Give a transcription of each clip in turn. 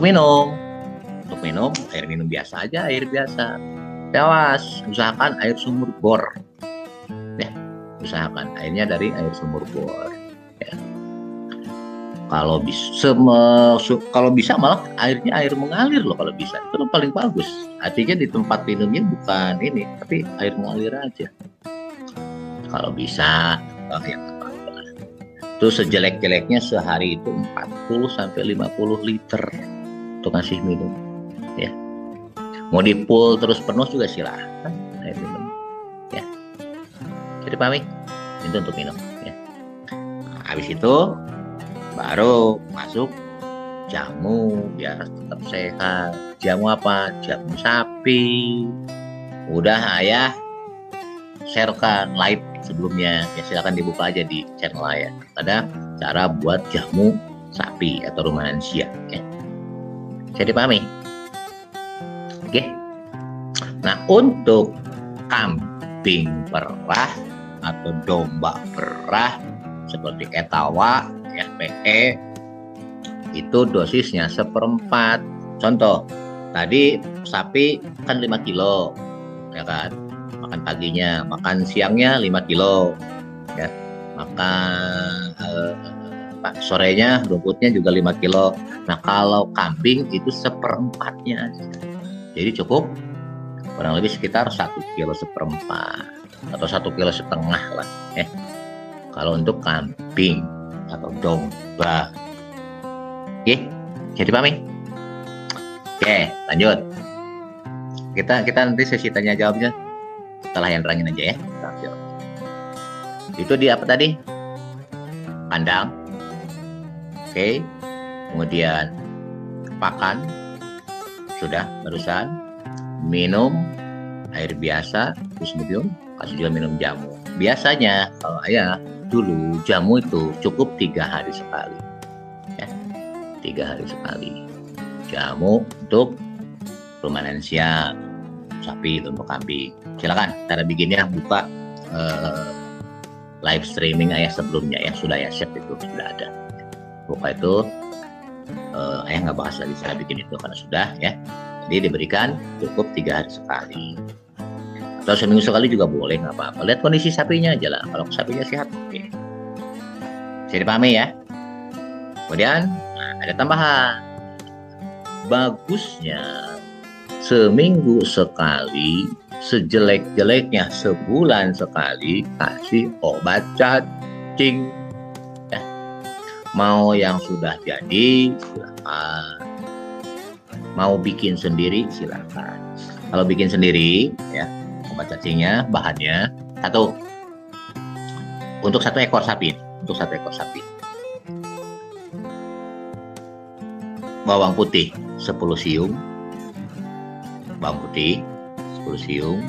Untuk minum air minum biasa aja, air biasa. Awas, usahakan air sumur bor. Ya, usahakan airnya dari air sumur bor. Ya. Kalau bisa malah airnya air mengalir loh kalau bisa. Itu paling bagus. Artinya di tempat minumnya bukan ini, tapi air mengalir aja. Kalau bisa, ya apa-apa. Itu sejelek-jeleknya sehari itu 40 sampai 50 liter untuk ngasih minum. Ya. Mau di full terus penuh juga silahkan air minum. Ya. Jadi pamit itu untuk minum. Ya. Nah, habis itu baru masuk jamu biar tetap sehat. Jamu apa? Jamu sapi. Udah ayah sharekan live sebelumnya, ya silakan dibuka aja di channel ayah. Ada cara buat jamu sapi atau rumensia. Ya. Jadi pahami? Oke. Nah, untuk kambing perah atau domba perah seperti etawa, ya, PE, itu dosisnya 1/4. Contoh, tadi sapi kan 5 kilo, ya kan? Makan paginya, makan siangnya 5 kilo, ya. Makan sorenya rumputnya juga 5 kilo. Nah, kalau kambing itu 1/4-nya aja. Jadi cukup kurang lebih sekitar 1 kilo 1/4 atau 1,5 kilo lah, ya. Kalau untuk kambing atau domba. Oke, jadi pahami? Oke, lanjut. Kita nanti sesi tanya jawabnya setelah yang terangin aja, ya. Itu di apa tadi? Kandang. Oke. Kemudian pakan sudah barusan. Minum air biasa, terus kemudian kasih juga minum jamu. Biasanya kalau ayah dulu jamu itu cukup 3 hari sekali, ya. 3 hari sekali jamu untuk rumensia sapi, untuk kambing. Silakan cara bikinnya buka live streaming ayah sebelumnya, ya sudah ya, share itu sudah ada. Buka itu ayah nggak bahas lagi cara bikin itu karena sudah, ya. Jadi diberikan cukup 3 hari sekali. Atau seminggu sekali juga boleh, nggak apa-apa. Lihat kondisi sapinya aja lah. Kalau sapinya sehat, oke. Bisa dipahami, ya. Kemudian ada tambahan. Bagusnya seminggu sekali, sejelek-jeleknya sebulan sekali kasih obat cacing. Ya. Mau yang sudah jadi silakan. Mau bikin sendiri silakan. Kalau bikin sendiri, ya, obat cacingnya bahannya untuk 1 ekor sapi. Untuk 1 ekor sapi. Bawang putih 10 siung. Bawang putih 10 siung.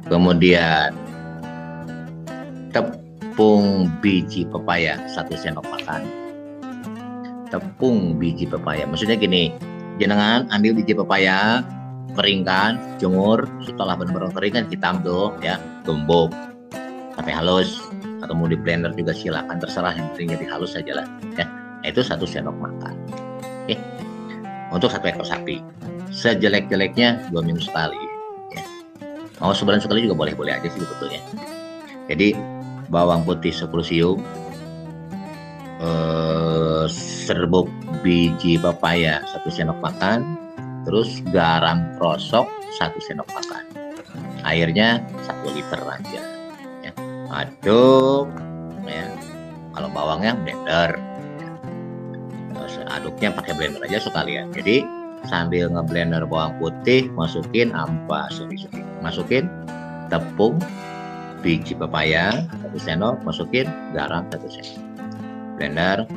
Kemudian tepung biji pepaya 1 sendok makan. Tepung biji pepaya, maksudnya gini, jenengan ambil biji pepaya, keringkan, jemur, setelah benar-benar kering kan hitam tuh, ya, tumbuk sampai halus, atau mau di blender juga silakan, terserah, yang penting jadi halus saja lah, ya. Nah, itu 1 sendok makan. Oke. Untuk 1 ekor sapi. Sejelek-jeleknya 2 minggu sekali, ya. Mau sebulan sekali juga boleh-boleh aja sih sebetulnya. Jadi bawang putih 10 siung, serbuk biji pepaya 1 sendok makan, terus garam krosok 1 sendok makan. Airnya 1 liter aja, ya. Aduk, ya. Kalau bawangnya blender, ya. Terus aduknya pakai blender aja sekalian. Jadi sambil ngeblender bawang putih, masukin tepung biji pepaya 1 sendok, masukin garam 1 sendok. Blender.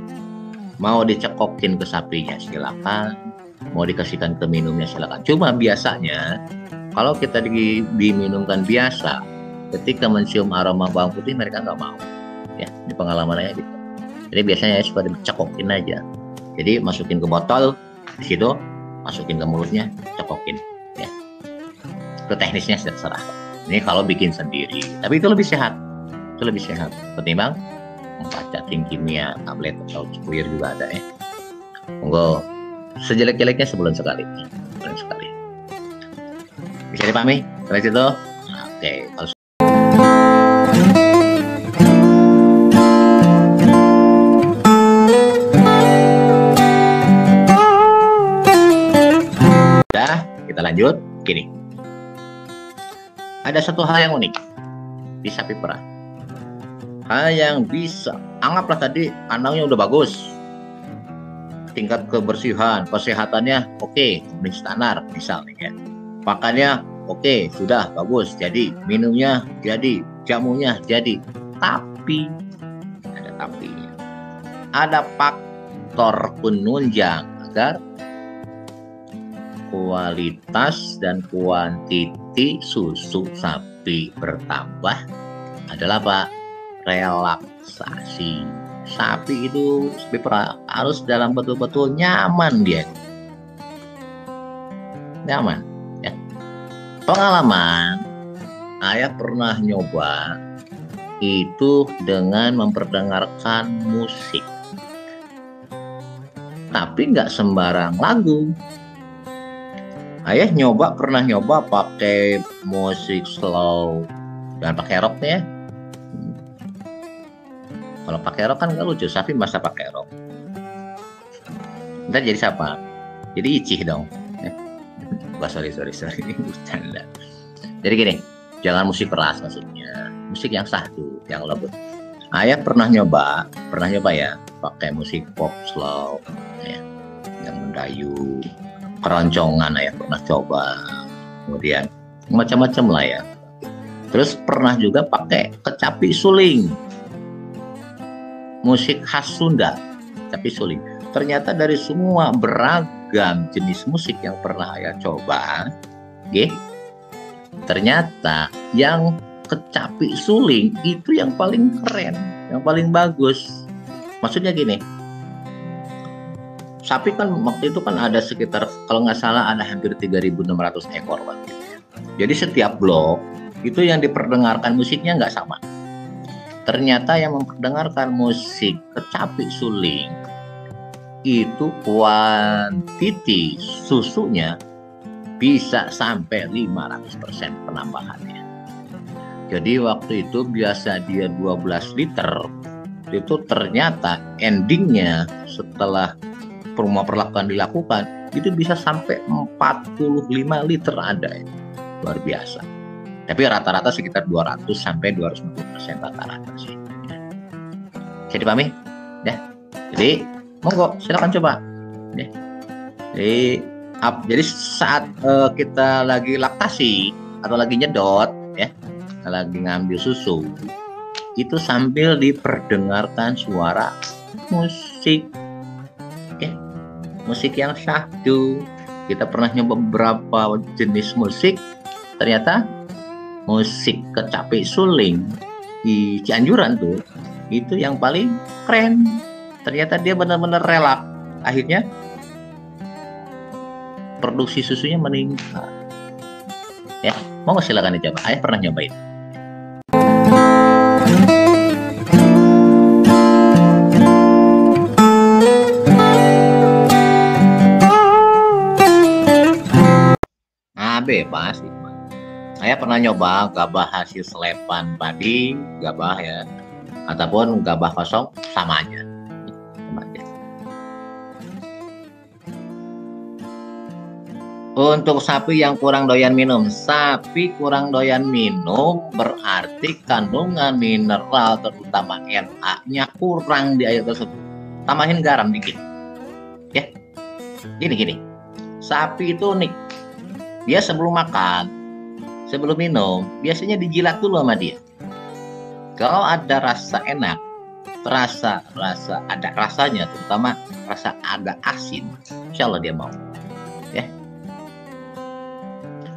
Mau dicekokin ke sapinya silakan, mau dikasihkan ke minumnya silakan. Cuma biasanya kalau kita diminumkan biasa, ketika mencium aroma bawang putih mereka nggak mau, ya. Di pengalamannya gitu. Jadi biasanya ya suka dicekokin aja. Jadi masukin ke botol, di situ masukin ke mulutnya, cekokin, ya. Itu teknisnya terserah. Ini kalau bikin sendiri, tapi itu lebih sehat. Itu lebih sehat ketimbang cacing kimia, tablet atau cuir juga ada, ya. Monggo, sejelek-jeleknya sebulan sekali. Sebulan sekali. Bisa dipahami? Sampai situ? Oke, kalau sudah, kita lanjut. Gini, ada satu hal yang unik di sapi perah. Hal yang bisa, anggaplah tadi kandangnya udah bagus, tingkat kebersihan, kesehatannya oke, memenuhi standar misalnya ya. Pakannya oke, sudah bagus, jadi minumnya jadi, jamunya jadi. Tapi ada tapinya. Ada faktor penunjang agar kualitas dan kuantiti susu sapi bertambah adalah apa? Relaksasi. Sapi itu harus dalam betul-betul nyaman dia. Nyaman ya. Pengalaman ayah pernah nyoba itu dengan memperdengarkan musik. Tapi nggak sembarang lagu. Ayah pernah nyoba pakai musik slow dan pakai rocknya. Kalau pakai rock kan nggak lucu, sapi masa pakai rock. Ntar jadi siapa? Jadi icih dong. Sorry, bercanda. Jadi gini, jangan musik keras maksudnya, musik yang sahdu, yang lembut. Ayah pernah nyoba ya, pakai musik pop slow, ya, yang mendayu. Keroncongan ayah pernah coba, kemudian macam-macam lah ya. Terus pernah juga pakai kecapi suling, musik khas Sunda, kecapi suling. Ternyata dari semua beragam jenis musik yang pernah ayah coba, ternyata yang kecapi suling itu yang paling keren, yang paling bagus. Maksudnya gini, sapi kan waktu itu kan ada sekitar, kalau nggak salah ada hampir 3.600 ekor waktu itu. Jadi setiap blok itu yang diperdengarkan musiknya nggak sama. Ternyata yang memperdengarkan musik kecapi suling itu kuantiti susunya bisa sampai 500% penambahannya. Jadi waktu itu biasa dia 12 liter, itu ternyata endingnya setelah perlakuan dilakukan itu bisa sampai 45 liter ada ya. Luar biasa. Tapi rata-rata sekitar 200 sampai 250% rata-rata sih. Bisa dipahami? Ya. Jadi monggo silakan coba. Ya. Jadi saat kita lagi laktasi atau lagi nyedot ya, lagi ngambil susu, itu sambil diperdengarkan suara musik. Musik yang syahdu. Kita pernah nyoba beberapa jenis musik, ternyata musik kecapi suling di Cianjuran tuh itu yang paling keren. Ternyata dia benar-benar relaks. Akhirnya produksi susunya meningkat. Ya, mau silakan dicoba. Ayah pernah nyobain. Bebas. Saya pernah nyoba gabah hasil selepan padi, gabah ya, ataupun gabah kosong, sama aja. Untuk sapi yang kurang doyan minum, berarti kandungan mineral terutama Na-nya kurang di air tersebut. Tambahin garam dikit. Ya. Gini. Sapi itu unik. Dia sebelum makan, sebelum minum, biasanya dijilat dulu sama dia. Kalau ada rasa enak, ada rasanya, terutama rasa agak asin, insya Allah dia mau. Ya.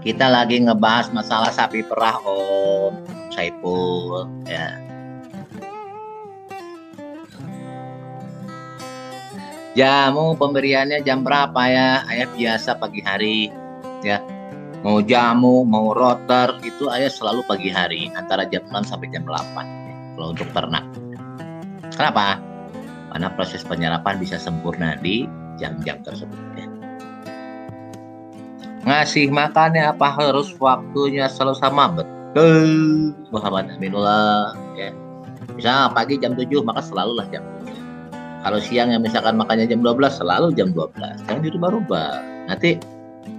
Kita lagi ngebahas masalah sapi perah, Om Saiful. Ya. Jamu pemberiannya jam berapa ya? Ayah biasa pagi hari. Ya. Mau jamu, mau rotor, itu ayah selalu pagi hari, antara jam 6 sampai jam 8 kalau untuk ternak. Kenapa? Karena proses penyerapan bisa sempurna di jam-jam tersebut ya. Ngasih makannya apa harus waktunya selalu sama? Betul, Muhammad Aminullah ya. Misal pagi jam 7 maka selalulah jam 7. Kalau siang yang misalkan makannya jam 12 selalu jam 12. Jangan dirubah-rubah. Nanti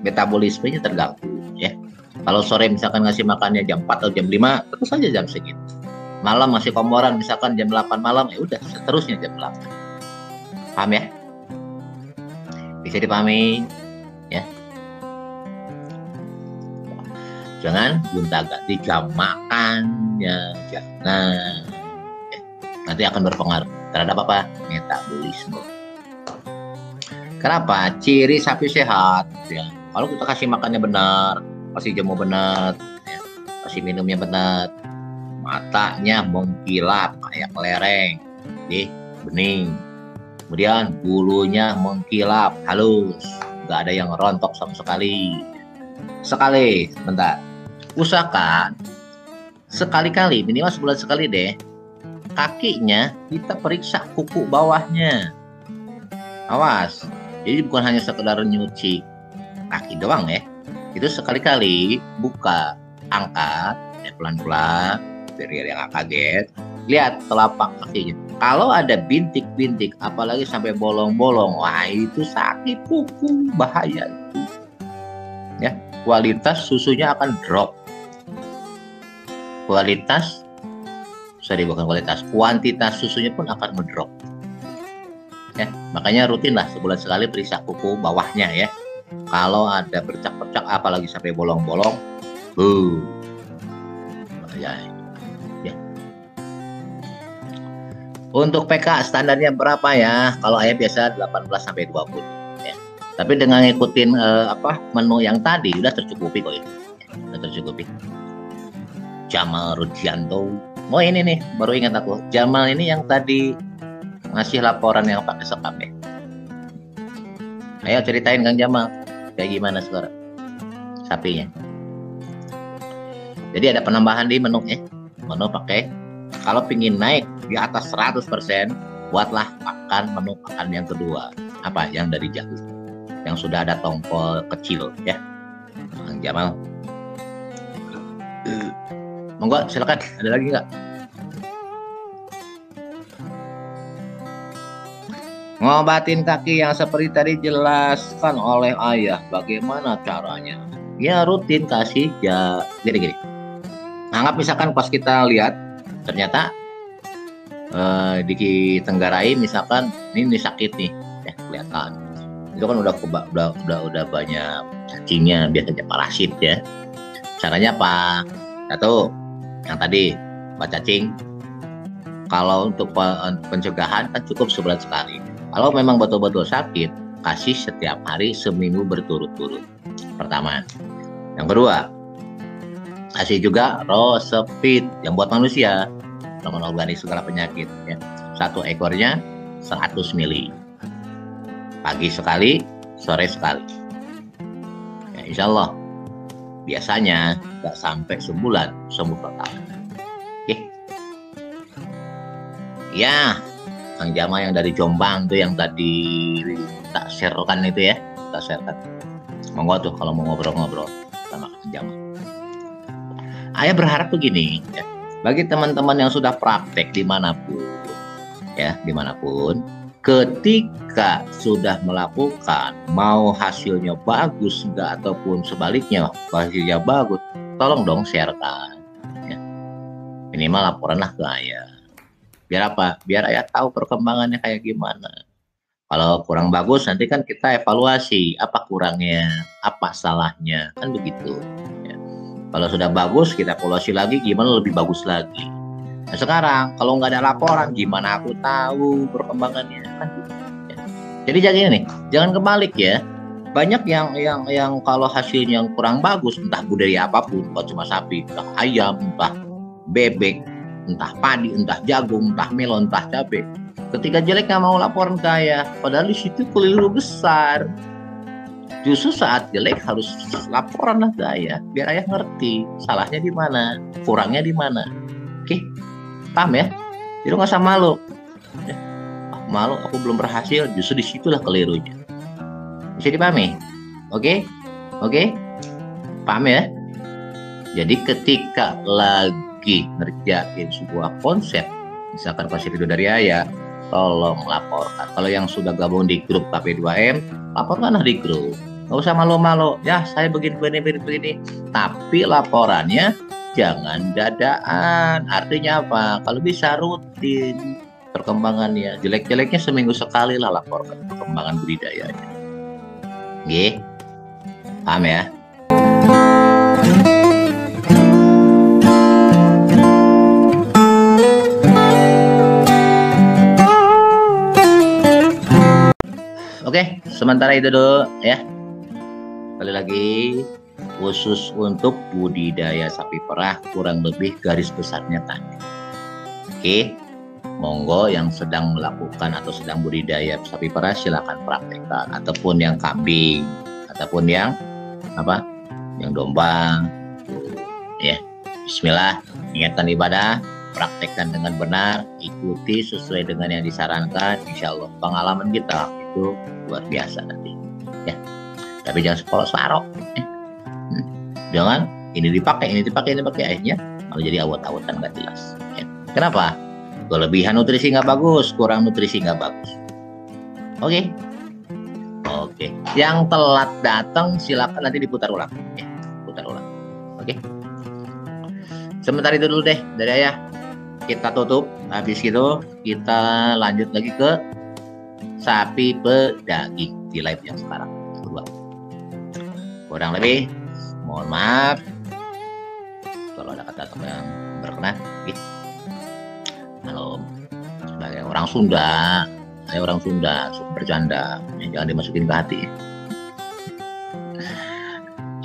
metabolismenya terganggu ya. Kalau sore misalkan ngasih makannya jam 4 atau jam 5, terus saja jam segitu. Malam masih komoran misalkan jam 8 malam, ya udah seterusnya jam 8. Paham ya? Bisa dipahami ya. Jangan gonta-ganti jam makannya, jangan. Ya. Nanti akan berpengaruh terhadap apa? Metabolisme. Kenapa? Ciri sapi sehat ya. Kalau kita kasih makannya benar, kasih jamu benar, ya. Kasih minumnya benar, matanya mengkilap kayak kelereng, bening. Kemudian bulunya mengkilap halus, nggak ada yang rontok sama sekali. Bentar. Usahakan sekali-kali, minimal sebulan sekali deh, kakinya kita periksa kuku bawahnya. Awas, jadi bukan hanya sekedar nyuci kaki doang ya. Itu sekali-kali buka, angkat, ya pelan-pelan, biar yang nggak kaget. Lihat telapak kakinya. Kalau ada bintik-bintik, apalagi sampai bolong-bolong, wah itu sakit kuku, bahaya itu. Ya, kualitas susunya akan drop. Kuantitas susunya pun akan ngedrop. Ya, makanya rutinlah sebulan sekali periksa kuku bawahnya ya. Kalau ada bercak-bercak, apalagi sampai bolong-bolong, bahaya. Ya. Untuk PK standarnya berapa ya? Kalau ayah biasa 18 sampai 20. Ya. Tapi dengan ngikutin menu yang tadi udah tercukupi kok ini. Ya, udah tercukupi. Jamal Rudianto. Oh ini nih, baru ingat aku. Jamal ini yang tadi ngasih laporan yang pakai sekam ya. Ayo ceritain Kang Jamal, kayak gimana sekarang sapinya. Jadi ada penambahan di menu ya. Menu pakai, kalau pingin naik di atas 100%, buatlah menu makan yang kedua. Apa? Yang dari jagung. Yang sudah ada tongkol kecil ya. Kang Jamal. Monggo silakan, ada lagi nggak? Ngobatin kaki yang seperti tadi jelaskan oleh ayah, bagaimana caranya? Ya rutin kasih gini. Anggap misalkan pas kita lihat ternyata ditenggarai misalkan ini sakit nih, ya kelihatan. Itu kan udah banyak cacingnya, biasanya parasit ya. Caranya apa? Satu, yang tadi Pak cacing. Kalau untuk pencegahan kan cukup sebulan sekali. Kalau memang betul-betul sakit, kasih setiap hari seminggu berturut-turut. Pertama. Yang kedua, kasih juga Rosepit yang buat manusia, mengobati segala penyakit. Ya. Satu ekornya 100 mili. Pagi sekali, sore sekali. Ya, insya Allah. Biasanya nggak sampai sebulan sembuh total. Oke? Ya, Kang Jamal yang dari Jombang tuh yang tadi tak sharekan itu ya, tak sharekan. Monggo tuh kalau mau ngobrol-ngobrol sama Kang Jamal. Ayah berharap begini, ya, bagi teman-teman yang sudah praktek dimanapun, ketika sudah melakukan, mau hasilnya bagus enggak ataupun sebaliknya hasilnya bagus, tolong dong sharekan. Ya. Minimal laporanlah ke ayah. Biar apa? Biar ayah tahu perkembangannya kayak gimana. Kalau kurang bagus nanti kan kita evaluasi apa kurangnya, apa salahnya, kan begitu. Ya. Kalau sudah bagus kita evaluasi lagi gimana lebih bagus lagi. Nah sekarang kalau nggak ada laporan gimana aku tahu perkembangannya kan? Ya. Jadi jangan kebalik ya. Banyak yang kalau hasilnya yang kurang bagus, entah budaya apapun, bukan cuma sapi, entah ayam, entah bebek, entah padi, entah jagung, entah melon, entah cabai. Ketika jelek nggak mau laporan ke ayah, padahal di situ keliru besar. Justru saat jelek harus laporan lah ke ayah, biar ayah ngerti salahnya di mana, kurangnya di mana. Oke? Paham ya? Jadi nggak usah malu. Malu aku belum berhasil, justru disitulah kelirunya. Bisa dipahami? Oke? Oke? Paham ya? Jadi ketika lagi ngerjain sebuah konsep, misalkan konsep itu dari ayah, tolong laporkan. Kalau yang sudah gabung di grup KP2M, laporkanlah di grup. Nggak usah malu-malu. Ya, saya begini. Tapi laporannya jangan dadaan. Artinya apa? Kalau bisa rutin perkembangannya. Jelek-jeleknya seminggu sekali lah laporkan perkembangan budidayanya. Oke? Paham ya? Oke, sementara itu dulu ya. Sekali lagi, khusus untuk budidaya sapi perah kurang lebih garis besarnya tadi. Oke, monggo yang sedang melakukan atau sedang budidaya sapi perah silakan praktekkan, ataupun yang kambing, ataupun yang apa, yang domba, ya. Bismillah, ingatkan ibadah, praktekkan dengan benar, ikuti sesuai dengan yang disarankan. Insya Allah pengalaman kita itu luar biasa nanti, ya. Tapi jangan sekolah sarok, jangan ini dipakai, akhirnya malah jadi awet-awetan nggak jelas. Ya. Kenapa? Kelebihan nutrisi nggak bagus, kurang nutrisi nggak bagus. Oke. Oke. Yang telat datang silakan nanti diputar ulang, ya. Putar ulang. Oke. Sebentar itu dulu deh dari ayah. Kita tutup. Habis itu kita lanjut lagi ke sapi pedaging di live yang sekarang kedua. Kurang lebih mohon maaf kalau ada kata-kata yang berkenan. Kalau sebagai orang Sunda, saya orang Sunda suka bercanda, jangan dimasukin ke hati.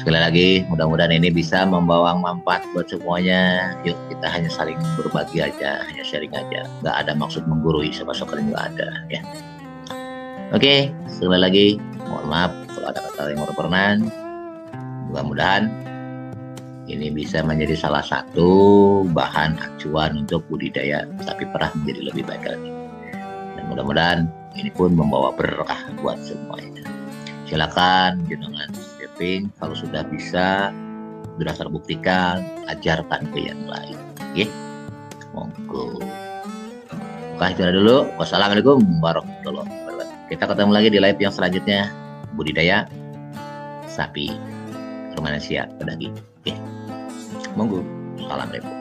Sekali lagi, mudah-mudahan ini bisa membawa manfaat buat semuanya. Yuk kita hanya saling berbagi aja, hanya sharing aja. Nggak ada maksud menggurui, sama sekali nggak ada. Ya. Oke, sekali lagi, mohon maaf kalau ada kata yang berkenan. Mudah-mudahan ini bisa menjadi salah satu bahan acuan untuk budidaya sapi perah menjadi lebih baik lagi. Dan mudah-mudahan ini pun membawa berkah buat semuanya. Silakan dengan kalau sudah bisa, sudah terbuktikan, ajarkan ke yang lain. Oke, monggo. Oke, itu dulu. Wassalamualaikum warahmatullahi wabarakatuh. Kita ketemu lagi di live yang selanjutnya, budidaya sapi rumanesia pedaging. Oke, monggo. Assalamualaikum.